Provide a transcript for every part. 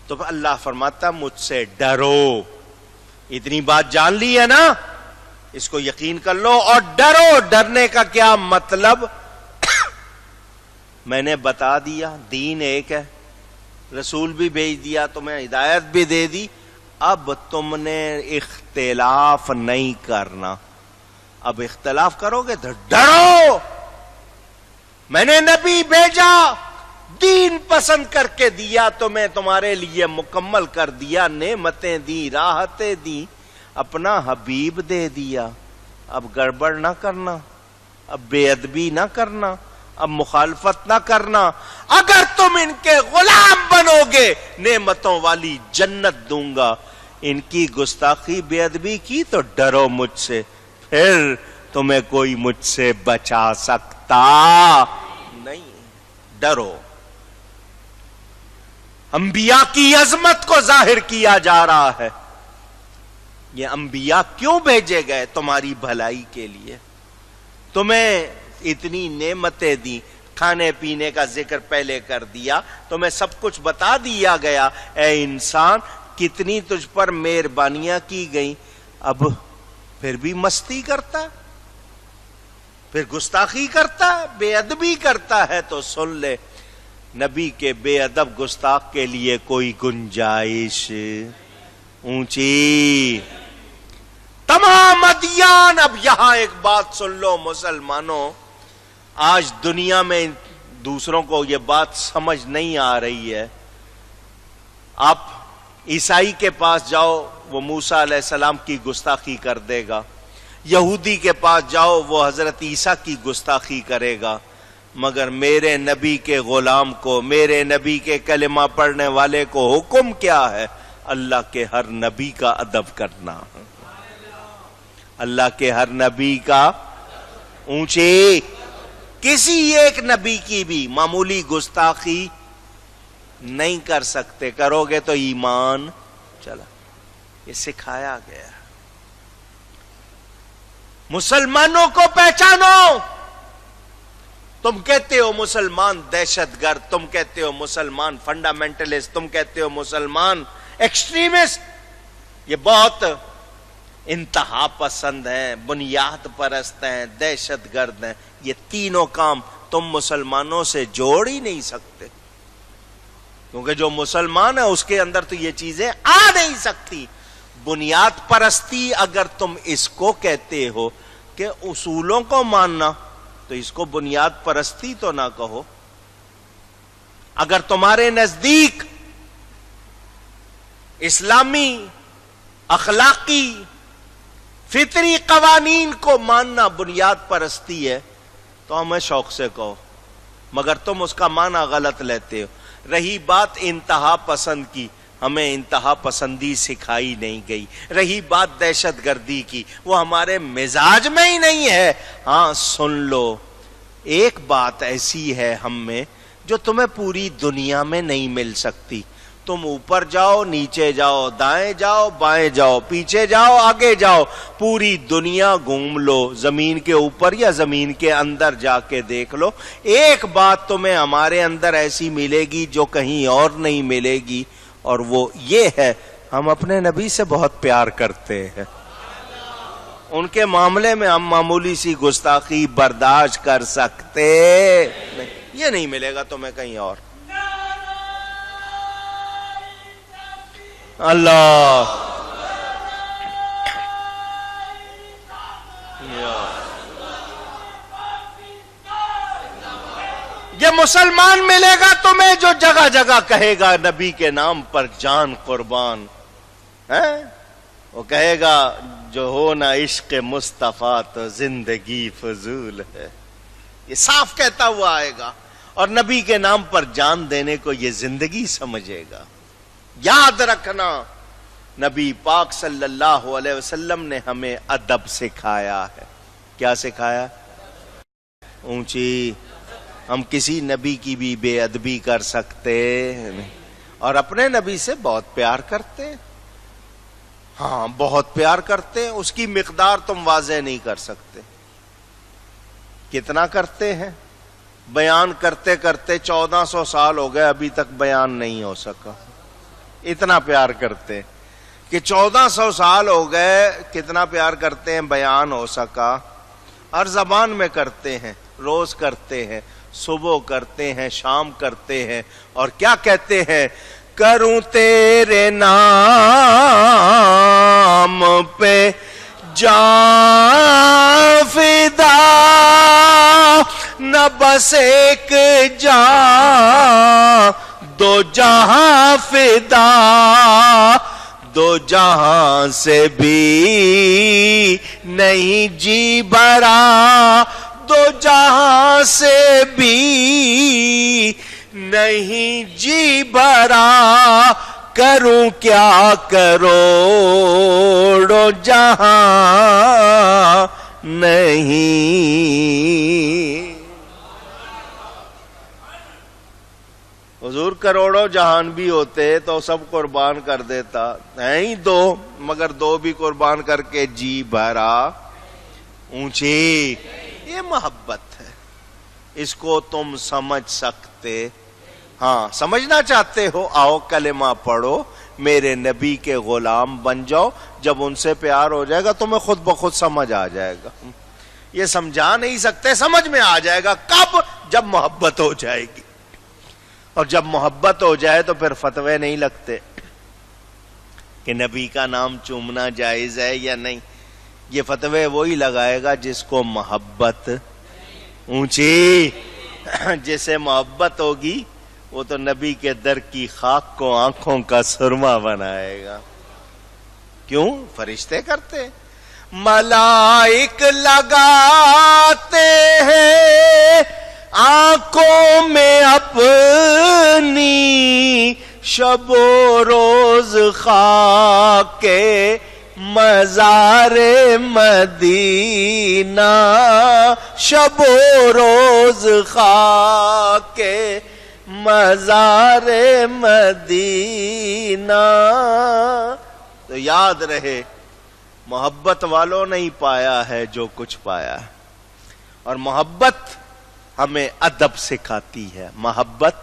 تو اللہ فرماتا مجھ سے ڈرو. اتنی بات جان لی ہے نا, اس کو یقین کر لو اور ڈرو. ڈرنے کا کیا مطلب؟ میں نے بتا دیا دین ایک ہے, رسول بھی بھیج دیا, تمہیں ہدایت بھی دے دی, اب تم نے اختلاف نہیں کرنا. اب اختلاف کرو گے تو ڈرو. میں نے نبی بھیجا, دین پسند کر کے دیا تمہیں, تمہارے لیے مکمل کر دیا, نعمتیں دی, راحتیں دی, اپنا حبیب دے دیا. اب گڑبڑ نہ کرنا, اب بے ادبی نہ کرنا, اب مخالفت نہ کرنا. اگر تم ان کے غلام بنو گے نعمتوں والی جنت دوں گا. ان کی گستاخی بے ادبی کی تو ڈرو مجھ سے, پھر تمہیں کوئی مجھ سے بچا سکتا نہیں. ڈرو. انبیاء کی عظمت کو ظاہر کیا جا رہا ہے. یہ انبیاء کیوں بھیجے گئے؟ تمہاری بھلائی کے لیے. تمہیں اتنی نعمتیں دی, کھانے پینے کا ذکر پہلے کر دیا, تمہیں سب کچھ بتا دیا گیا. اے انسان, کتنی تجھ پر مہربانیاں کی گئیں, اب پھر بھی مستی کرتا ہے, پھر گستاخی کرتا ہے, بے ادبی کرتا ہے. تو سن لے, نبی کے بے ادب گستاخ کے لیے کوئی گنجائش اونچی. تمام ادیان. اب یہاں ایک بات سن لو مسلمانوں, آج دنیا میں دوسروں کو یہ بات سمجھ نہیں آ رہی ہے. آپ عیسائی کے پاس جاؤ, وہ موسیٰ علیہ السلام کی گستاخی کر دے گا. یہودی کے پاس جاؤ, وہ حضرت عیسیٰ کی گستاخی کرے گا. مگر میرے نبی کے غلام کو, میرے نبی کے کلمہ پڑھنے والے کو حکم کیا ہے؟ اللہ کے ہر نبی کا ادب کرنا. اللہ کے ہر نبی کا اونچی. کسی ایک نبی کی بھی معمولی گستاخی نہیں کر سکتے. کرو گے تو ایمان چلا. یہ سکھایا گیا. مسلمانوں کو پہچانو. تم کہتے ہو مسلمان دہشت گرد, تم کہتے ہو مسلمان فنڈامنٹلسٹ, تم کہتے ہو مسلمان ایکسٹریمسٹ. یہ بہت انتہا پسند ہیں, بنیاد پرست ہیں, دہشت گرد ہیں. یہ تینوں کام تم مسلمانوں سے جوڑ ہی نہیں سکتے, کیونکہ جو مسلمان ہے اس کے اندر تو یہ چیزیں آ نہیں سکتی. بنیاد پرستی اگر تم اس کو کہتے ہو کہ اصولوں کو ماننا, تو اس کو بنیاد پرستی تو نہ کہو. اگر تمہارے نزدیک اسلامی اخلاقی فطری قوانین کو ماننا بنیاد پرستی ہے تو ہمیں شوق سے کہو, مگر تم اس کا معنی غلط لیتے ہو. رہی بات انتہا پسند کی, ہمیں انتہا پسندی سکھائی نہیں گئی. رہی بات دہشت گردی کی, وہ ہمارے مزاج میں ہی نہیں ہے. ہاں سن لو, ایک بات ایسی ہے ہم میں جو تمہیں پوری دنیا میں نہیں مل سکتی. تم اوپر جاؤ, نیچے جاؤ, دائیں جاؤ, بائیں جاؤ, پیچھے جاؤ, آگے جاؤ, پوری دنیا گھوم لو, زمین کے اوپر یا زمین کے اندر جا کے دیکھ لو, ایک بات تمہیں ہمارے اندر ایسی ملے گی جو کہیں اور نہیں ملے گی, اور وہ یہ ہے, ہم اپنے نبی سے بہت پیار کرتے ہیں. ان کے معاملے میں ہم معمولی سی گستاخی برداشت کر سکتے نہیں. یہ نہیں ملے گا تمہیں کہیں اور. اللہ یہ مسلمان ملے گا تمہیں جو جگہ جگہ کہے گا نبی کے نام پر جان قربان ہے. وہ کہے گا جو ہو نہ عشق مصطفیٰ تو زندگی فضول ہے. یہ صاف کہتا ہوا آئے گا, اور نبی کے نام پر جان دینے کو یہ زندگی سمجھے گا. یاد رکھنا, نبی پاک صلی اللہ علیہ وسلم نے ہمیں ادب سکھایا ہے. کیا سکھایا؟ اونچی. ہم کسی نبی کی بھی بے ادبی کر سکتے نہیں, اور اپنے نبی سے بہت پیار کرتے. ہاں بہت پیار کرتے. اس کی مقدار تم واضح نہیں کر سکتے. کتنا کرتے ہیں؟ بیان کرتے کرتے 1400 سال ہو گئے, ابھی تک بیان نہیں ہو سکا. اتنا پیار کرتے ہیں کہ 1400 سال ہو گئے. کتنا پیار کرتے ہیں بیان ہو سکا. ہر زبان میں کرتے ہیں, روز کرتے ہیں, صبح کرتے ہیں, شام کرتے ہیں. اور کیا کہتے ہیں؟ کروں تیرے نام پہ جاں فدا, نہ بس ایک جاں دو جہاں فدا, دو جہاں سے بھی نہیں جی بھرا, دو جہاں سے بھی نہیں جی بھرا, کروں کیا کروڑوں جہاں نہیں. حضور کروڑوں جہان بھی ہوتے تو سب قربان کر دیتا, ہیں ہی دو, مگر دو بھی قربان کر کے جی بھرا اونچی. یہ محبت ہے, اس کو تم سمجھ سکتے. ہاں سمجھنا چاہتے ہو, آؤ کلمہ پڑھو, میرے نبی کے غلام بن جاؤ. جب ان سے پیار ہو جائے گا تمہیں خود بخود سمجھ آ جائے گا. یہ سمجھا نہیں سکتے, سمجھ میں آ جائے گا. کب؟ جب محبت ہو جائے گی. اور جب محبت ہو جائے تو پھر فتوے نہیں لگتے کہ نبی کا نام چومنا جائز ہے یا نہیں. یہ فتوے وہی لگائے گا جس کو محبت اونچی. جسے محبت ہوگی وہ تو نبی کے در کی خاک کو آنکھوں کا سرما بنائے گا. کیوں؟ فرشتے کرتے, ملائک لگاتے ہیں آنکھوں میں اپنی, شب و روز خاک مزار مدینہ, شب و روز خاک مزار مدینہ. تو یاد رہے, محبت والوں نے ہی پایا ہے جو کچھ پایا ہے. اور محبت ہمیں ادب سکھاتی ہے. محبت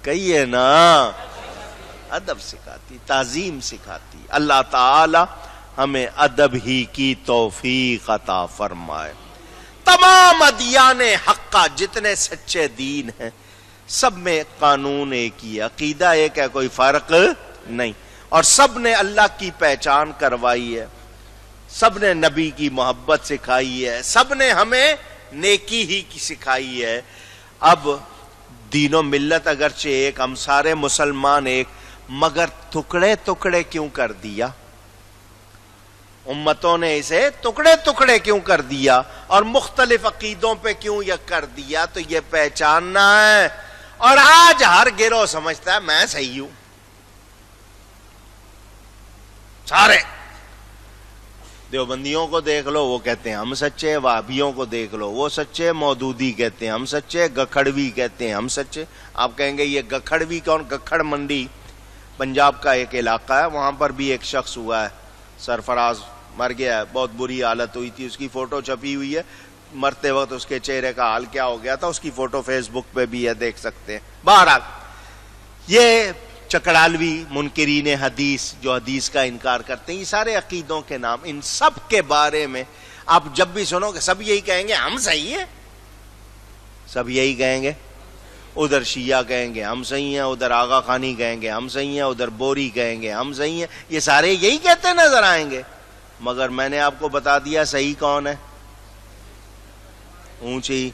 کہیے نا, ادب سکھاتی, تعظیم سکھاتی. اللہ تعالی ہمیں ادب ہی کی توفیق عطا فرمائے. تمام ادیان حقہ, جتنے سچے دین ہیں, سب میں قانون ایک ہی, عقیدہ ایک ہے, کوئی فرق نہیں. اور سب نے اللہ کی پہچان کروائی ہے, سب نے نبی کی محبت سکھائی ہے, سب نے ہمیں نیکی ہی کی سکھائی ہے. اب دین و ملت اگرچہ ایک, ہم سارے مسلمان ایک, مگر ٹکڑے ٹکڑے کیوں کر دیا؟ امتوں نے اسے ٹکڑے ٹکڑے کیوں کر دیا اور مختلف عقیدوں پہ کیوں یہ کر دیا؟ تو یہ پہچاننا ہے. اور آج ہر گروہ سمجھتا ہے میں صحیح ہوں. سارے دیوبندیوں کو دیکھ لو, وہ کہتے ہیں ہم سچے. وہابیوں کو دیکھ لو, وہ سچے. مودودی کہتے ہیں ہم سچے. گکھڑوی کہتے ہیں ہم سچے. آپ کہیں گے یہ گکھڑوی کون؟ گکھڑ منڈی پنجاب کا ایک علاقہ ہے, وہاں پر بھی ایک شخص ہوا ہے, سرفراز مر گیا ہے, بہت بری حالت ہوئی تھی, اس کی فوٹو چھپی ہوئی ہے. مرتے وقت اس کے چہرے کا حال کیا ہو گیا تھا, اس کی فوٹو فیس بک پہ بھی ہے, دیکھ سکتے ہیں. بہرحال یہ چکڑالوی منکرین حدیث جو حدیث کا انکار کرتے ہیں, یہ سارے عقیدوں کے نام. ان سب کے بارے میں آپ جب بھی سنو گے سب یہی کہیں گے ہم صحیح ہیں, سب یہی کہیں گے. ادھر شیعہ کہیں گے ہم صحیح ہیں, ادھر آغا خانی کہیں گے ہم صحیح ہیں, ادھر بوری کہیں گے ہم صحیح ہیں. یہ سارے یہی کہتے نظر آئیں گے. مگر میں نے آپ کو بتا دیا صحیح کون ہے. اونچی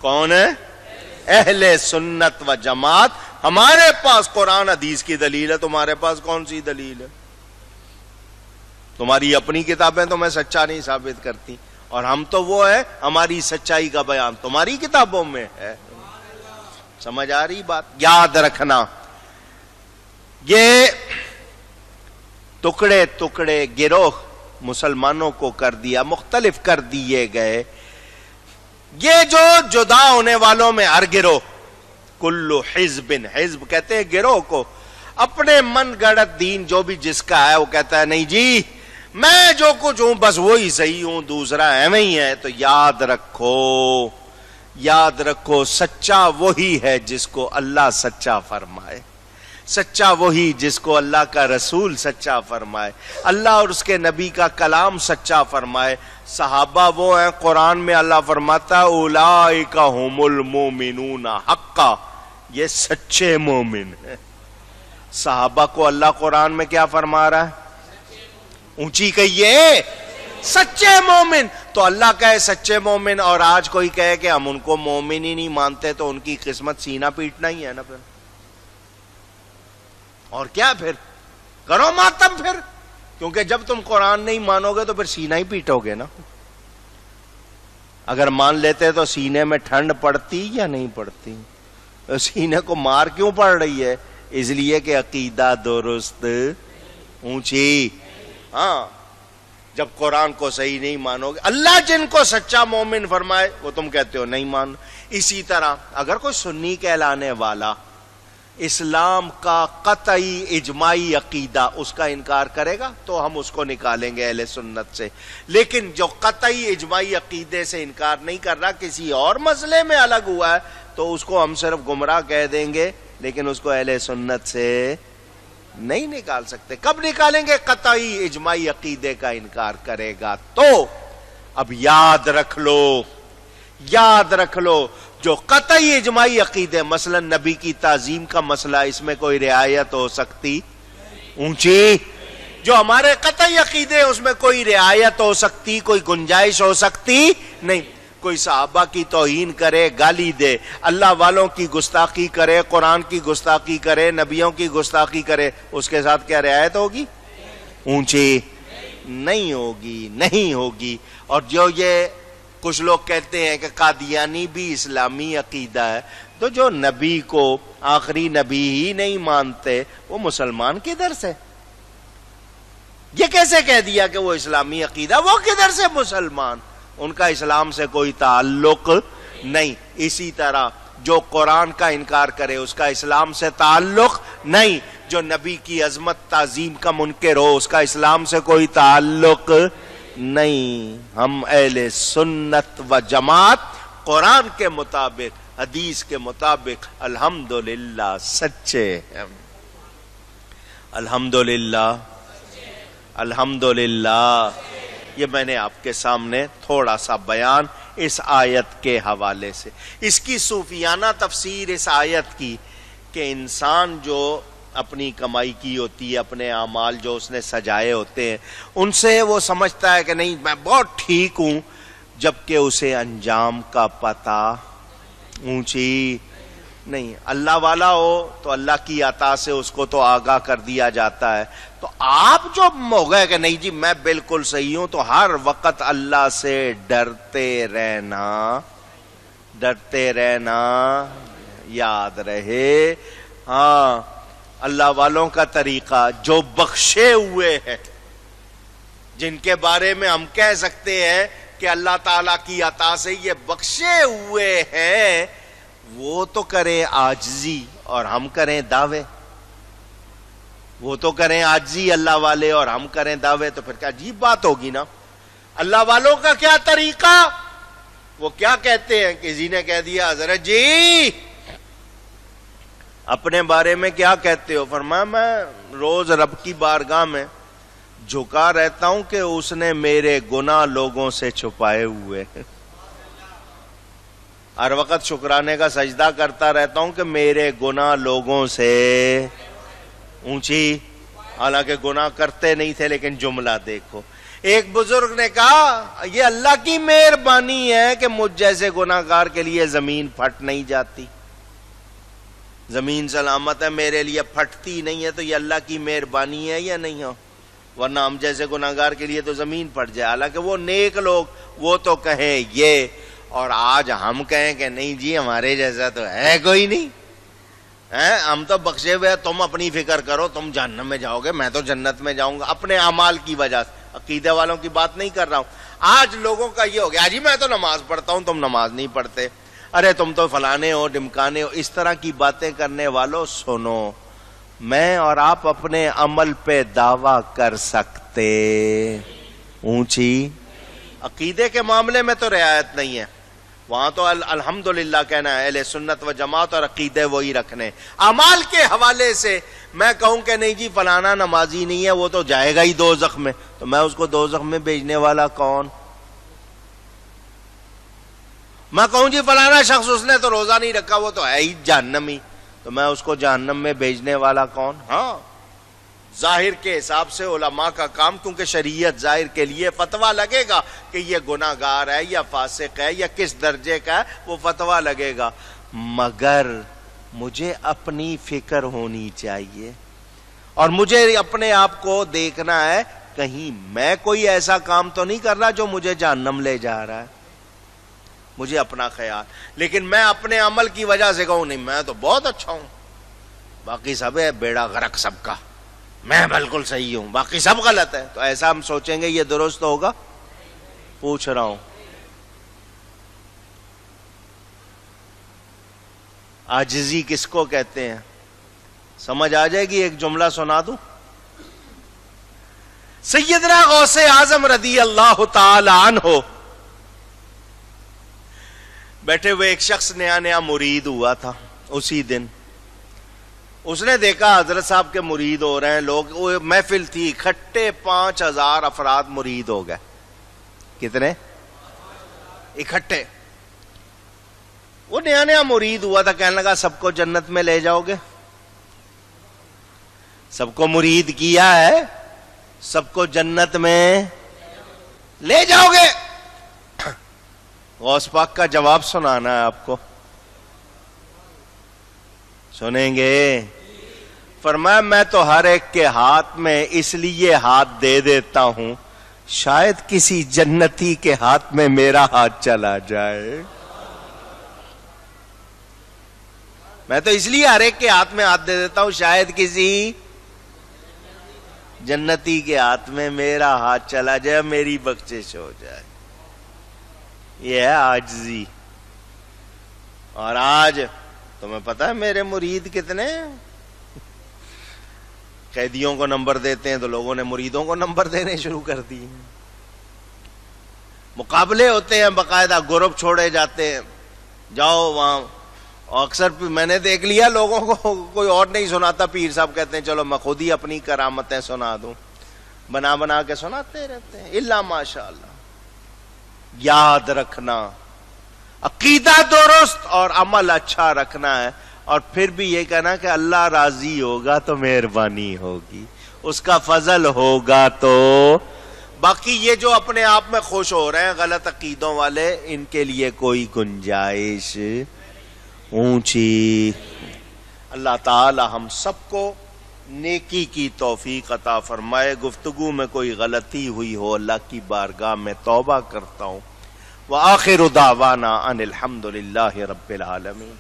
کون ہے؟ اہل سنت و جماعت. ہمارے پاس قرآن حدیث کی دلیل ہے, تمہارے پاس کون سی دلیل ہے؟ تمہاری اپنی کتابیں تو میں سچا نہیں ثابت کرتی, اور ہم تو وہ ہے ہماری سچائی کا بیان تمہاری کتابوں میں ہے. سمجھ آ رہی بات؟ یاد رکھنا, یہ ٹکڑے ٹکڑے گروہ مسلمانوں کو کر دیا, مختلف کر دیے گئے. یہ جو جدا ہونے والوں میں ہر گروہ, کلو حزب, حزب کہتے ہیں گروہ کو, اپنے من گڑت دین جو بھی جس کا ہے وہ کہتا ہے نہیں جی میں جو کچھ ہوں بس وہی صحیح ہوں, دوسرا ایویں ہی ہے. تو یاد رکھو یاد رکھو سچا وہی ہے جس کو اللہ سچا فرمائے، سچا وہی جس کو اللہ کا رسول سچا فرمائے، اللہ اور اس کے نبی کا کلام سچا فرمائے۔ صحابہ وہ ہیں، قرآن میں اللہ فرماتا ہے اولئک ھم المؤمنون حقا، یہ سچے مومن ہیں۔ صحابہ کو اللہ قرآن میں کیا فرما رہا ہے؟ اونچی کہیے سچے مومن۔ تو اللہ کہے سچے مومن اور آج کوئی کہے کہ ہم ان کو مومن ہی نہیں مانتے، تو ان کی قسمت سینہ پیٹنا ہی ہے نا پھر، اور کیا پھر کرو ماتم پھر، کیونکہ جب تم قرآن نہیں مانو گے تو پھر سینہ ہی پیٹو گے نا۔ اگر مان لیتے تو سینے میں ٹھنڈ پڑتی یا نہیں پڑتی؟ سینے کو مار کیوں پڑ رہی ہے؟ اس لیے کہ عقیدہ درست اونچی۔ ہاں جب قرآن کو صحیح نہیں مانو گے، اللہ جن کو سچا مومن فرمائے وہ تم کہتے ہو نہیں مان۔ اسی طرح اگر کوئی سنی کہلانے والا اسلام کا قطعی اجماعی عقیدہ اس کا انکار کرے گا تو ہم اس کو نکالیں گے اہل سنت سے، لیکن جو قطعی اجماعی عقیدے سے انکار نہیں کر رہا، کسی اور مسئلے میں الگ ہوا ہے، تو اس کو ہم صرف گمراہ کہہ دیں گے، لیکن اس کو اہل سنت سے نہیں نکال سکتے۔ کب نکالیں گے؟ قطعی اجماعی عقیدے کا انکار کرے گا تو۔ اب یاد رکھ لو، یاد رکھ لو، جو قطعی اجماعی عقیدے، مثلا نبی کی تعظیم کا مسئلہ، اس میں کوئی رعایت ہو سکتی؟ اونچی۔ جو ہمارے قطعی عقیدے اس میں کوئی رعایت ہو سکتی، کوئی گنجائش ہو سکتی نہیں۔ کوئی صحابہ کی توہین کرے، گالی دے، اللہ والوں کی گستاخی کرے، قرآن کی گستاخی کرے، نبیوں کی گستاخی کرے، اس کے ساتھ کیا رعایت ہوگی؟ اونچی نہیں ہوگی، نہیں ہوگی۔ اور جو یہ کچھ لوگ کہتے ہیں کہ قادیانی بھی اسلامی عقیدہ ہے، تو جو نبی کو آخری نبی ہی نہیں مانتے وہ مسلمان کدھر سے؟ یہ کیسے کہہ دیا کہ وہ اسلامی عقیدہ؟ وہ کدھر سے مسلمان؟ ان کا اسلام سے کوئی تعلق نہیں۔ اسی طرح جو قرآن کا انکار کرے اس کا اسلام سے تعلق نہیں، جو نبی کی عظمت تعظیم کا منکر ہو اس کا اسلام سے کوئی تعلق نہیں۔ ہم اہل سنت و جماعت قرآن کے مطابق، حدیث کے مطابق الحمدللہ سچے ہیں، الحمدللہ، الحمدللہ۔ یہ میں نے آپ کے سامنے تھوڑا سا بیان اس آیت کے حوالے سے، اس کی صوفیانہ تفسیر اس آیت کی کہ انسان جو اپنی کمائی کی ہوتی ہے، اپنے اعمال جو اس نے سجائے ہوتے ہیں، ان سے وہ سمجھتا ہے کہ نہیں میں بہت ٹھیک ہوں، جبکہ اسے انجام کا پتہ اونچی نہیں۔ اللہ والا ہو تو اللہ کی عطا سے اس کو تو آگاہ کر دیا جاتا ہے، تو آپ جو ہو گئے کہ نہیں جی میں بالکل صحیح ہوں، تو ہر وقت اللہ سے ڈرتے رہنا، ڈرتے رہنا یاد رہے۔ ہاں اللہ والوں کا طریقہ، جو بخشے ہوئے ہیں، جن کے بارے میں ہم کہہ سکتے ہیں کہ اللہ تعالیٰ کی عطا سے یہ بخشے ہوئے ہیں، وہ تو کریں عاجزی اور ہم کریں دعوے۔ وہ تو کریں عاجزی اللہ والے اور ہم کریں دعوے، تو پھر کیا عجیب بات ہوگی نا۔ اللہ والوں کا کیا طریقہ؟ وہ کیا کہتے ہیں؟ کسی نے کہہ دیا حضرت جی اپنے بارے میں کیا کہتے ہو؟ فرمایا میں روز رب کی بارگاہ میں جھکا رہتا ہوں کہ اس نے میرے گناہ لوگوں سے چھپائے ہوئے ہیں، ہر وقت شکرانے کا سجدہ کرتا رہتا ہوں کہ میرے گناہ لوگوں سے اونچی، حالانکہ گناہ کرتے نہیں تھے، لیکن جملہ دیکھو۔ ایک بزرگ نے کہا یہ اللہ کی مہربانی ہے کہ مجھ جیسے گناہگار کے لیے زمین پھٹ نہیں جاتی، زمین سلامت ہے، میرے لیے پھٹتی نہیں ہے، تو یہ اللہ کی مہربانی ہے یا نہیں ہو؟ ورنہ ہم جیسے گناہگار کے لیے تو زمین پھٹ جائے۔ حالانکہ وہ نیک لوگ وہ تو کہیں یہ، اور آج ہم کہیں کہ نہیں جی ہمارے جیسا تو ہے کوئی نہیں، ہم تو بخشے ہوئے، تم اپنی فکر کرو، تم جہنم میں جاؤ گے، میں تو جنت میں جاؤں گا، اپنے اعمال کی وجہ سے۔ عقیدہ والوں کی بات نہیں کر رہا ہوں۔ آج لوگوں کا یہ ہو گیا جی میں تو نماز پڑھتا ہوں، تم نماز نہیں پڑھتے، ارے تم تو فلانے ہو ڈمکانے ہو۔ اس طرح کی باتیں کرنے والوں سنو، میں اور آپ اپنے عمل پہ دعویٰ کر سکتے اونچی، عقیدے کے معاملے میں تو رعایت نہیں ہے، وہاں تو الحمدللہ کہنا ہے، اہل سنت و جماعت اور عقیدے وہی رکھنے۔ اعمال کے حوالے سے میں کہوں کہ نہیں جی فلانا نمازی نہیں ہے، وہ تو جائے گا ہی دوزخ میں، تو میں اس کو دوزخ میں بھیجنے والا کون؟ میں کہوں جی فلانا شخص اس نے تو روزہ نہیں رکھا، وہ تو ہے ہی جہنمی، تو میں اس کو جہنم میں بھیجنے والا کون؟ ہاں، ظاہر کے حساب سے علماء کا کام، کیونکہ شریعت ظاہر کے لیے فتویٰ لگے گا کہ یہ گناہ گار ہے یا فاسق ہے یا کس درجے کا ہے، وہ فتویٰ لگے گا، مگر مجھے اپنی فکر ہونی چاہیے اور مجھے اپنے آپ کو دیکھنا ہے کہیں میں کوئی ایسا کام تو نہیں کر رہا جو مجھے جہنم لے جا رہا ہے، مجھے اپنا خیال۔ لیکن میں اپنے عمل کی وجہ سے کہوں نہیں میں تو بہت اچھا ہوں، باقی سب ہے بیڑا غرق سب کا، میں بالکل صحیح ہوں باقی سب غلط ہے، تو ایسا ہم سوچیں گے یہ درست ہوگا؟ پوچھ رہا ہوں۔ عاجزی کس کو کہتے ہیں؟ سمجھ آ جائے گی، ایک جملہ سنا دوں۔ سیدنا غوث اعظم رضی اللہ تعالی عنہ بیٹھے ہوئے، ایک شخص نیا نیا مرید ہوا تھا اسی دن، اس نے دیکھا حضرت صاحب کے مرید ہو رہے ہیں، لوگ محفل تھی، اکٹھے 5000 افراد مرید ہو گئے۔ کتنے؟ اکٹھے۔ وہ نیا نیا مرید ہوا تھا، کہنے لگا سب کو جنت میں لے جاؤ گے؟ سب کو مرید کیا ہے، سب کو جنت میں لے جاؤ گے؟ غوث پاک کا جواب سنانا ہے آپ کو، سنیں گے؟ فرمایا میں تو ہر ایک کے ہاتھ میں اس لیے ہاتھ دے دیتا ہوں شاید کسی جنتی کے ہاتھ میں میرا ہاتھ چلا جائے۔ میں تو اس لیے ہر ایک کے ہاتھ میں ہاتھ دے دیتا ہوں شاید کسی جنتی کے ہاتھ میں میرا ہاتھ چلا جائے، میری بخشش ہو جائے۔ یہ ہے عاجزی۔ اور آج تمہیں پتا ہے میرے مرید کتنے؟ قیدیوں کو نمبر دیتے ہیں تو لوگوں نے مریدوں کو نمبر دینے شروع کر دیے، مقابلے ہوتے ہیں باقاعدہ، گروپ چھوڑے جاتے ہیں، جاؤ وہاں۔ اور اکثر میں نے دیکھ لیا لوگوں کو کوئی اور نہیں سناتا، پیر صاحب کہتے ہیں چلو میں خود ہی اپنی کرامتیں سنا دوں، بنا بنا کے سناتے رہتے ہیں، الا ماشاء اللہ۔ یاد رکھنا عقیدہ درست اور عمل اچھا رکھنا ہے، اور پھر بھی یہ کہنا کہ اللہ راضی ہوگا تو مہربانی ہوگی، اس کا فضل ہوگا تو۔ باقی یہ جو اپنے آپ میں خوش ہو رہے ہیں غلط عقیدوں والے، ان کے لیے کوئی گنجائش اونچی۔ اللہ تعالی ہم سب کو نیکی کی توفیق عطا فرمائے۔ گفتگو میں کوئی غلطی ہوئی ہو اللہ کی بارگاہ میں توبہ کرتا ہوں۔ وآخر دعوانا ان الحمد للہ رب العالمین۔